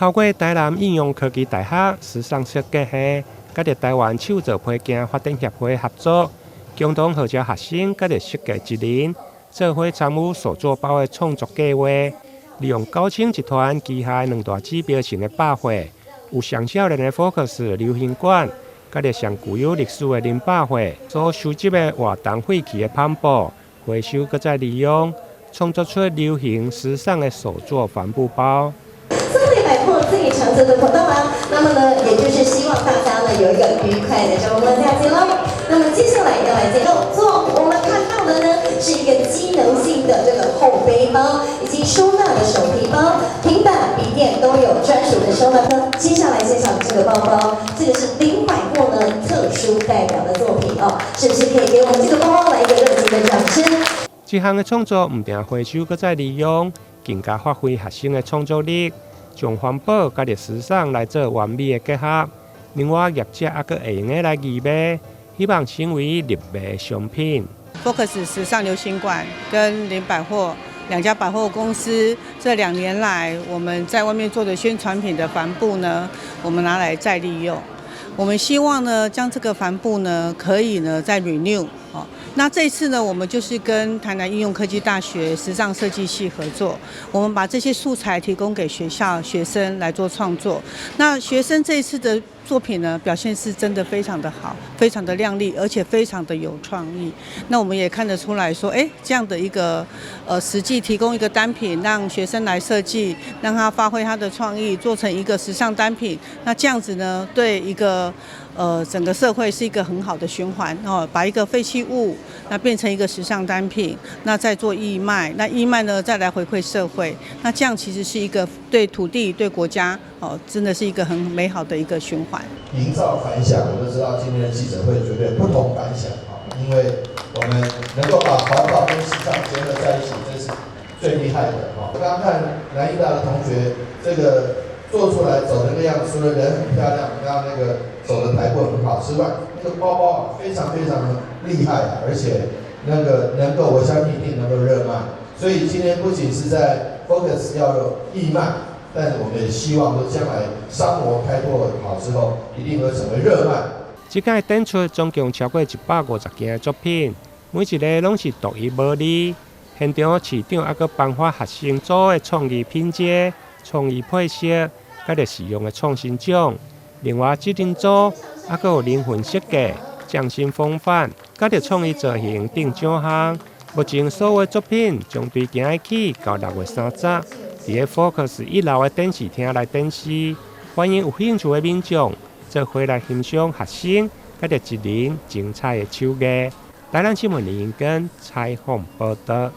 透过台南应用科技大学时尚设计系，甲着台湾手作配件发展协会合作，共同号召学生甲着设计一人，做伙参与手作包的创作计划。利用高清集团旗下两大指标性的百货，有上少年的 Focus 流行馆，甲着上具有历史的林百货所收集的活动废弃的帆布，回收搁再利用，创作出流行时尚的手作帆布包。松美百货最长久的活动啊，那么呢，也就是希望大家呢有一个愉快的周末假期喽。那么接下来要来介绍做我们看到的呢是一个机能性的这个后背包，以及收纳的手提包、平板、笔电都有专属的收纳盒。接下来介绍这个包包，这个是林百货呢特殊代表的作品哦，是不是可以给我们这个包包来一个热情的掌声？这项的创作唔定回收搁再利用，更加发挥学生的创作力，将环保甲着时尚来做完美的结合。另外，业者还阁会用的来义卖，希望成为立卖商品。Focus 时尚流行馆跟林百货两家百货公司这2年来，我们在外面做的宣传品的帆布呢，我们拿来再利用。我们希望呢，将这个帆布呢，可以呢再 renew 哦。那这次呢，我们就是跟台南应用科技大学时尚设计系合作，我们把这些素材提供给学校学生来做创作。那学生这一次的作品呢，表现是真的非常的好，非常的亮丽，而且非常的有创意。那我们也看得出来说，这样的一个实际提供一个单品，让学生来设计，让他发挥他的创意，做成一个时尚单品。那这样子呢，对一个整个社会是一个很好的循环哦，把一个废弃物那变成一个时尚单品，那再做义卖，那义卖呢再来回馈社会，那这样其实是一个对土地、对国家哦，真的是一个很美好的一个循环。营造反响，我们知道今天的记者会绝对不同凡响啊，因为我们能够把环保跟时尚结合在一起，这是最厉害的啊。我刚刚看南医大的同学这个做出来走那个样子，除了人很漂亮，刚刚那个走的台步很好之外，那个包包啊非常非常厉害啊，而且那个能够，我相信一定能够热卖。所以今天不仅是在 Focus 要有义卖，但是我们也希望说将来商模开拓好之后，一定会成为热卖。这届展出总共超过150件的作品，每一个拢是独一无二。现场市长还阁颁发学生组的创意品质、创意配色，甲着使用的创新奖。另外，这阵组还阁有灵魂设计、匠心风范，甲着创意造型等奖项。目前所有的作品将对今日起到6月30日，伫个 Focus 1楼的展示厅来展示。欢迎有兴趣的民众做伙来欣赏学生甲着一人精彩的手艺。台南新闻林跟采访报道。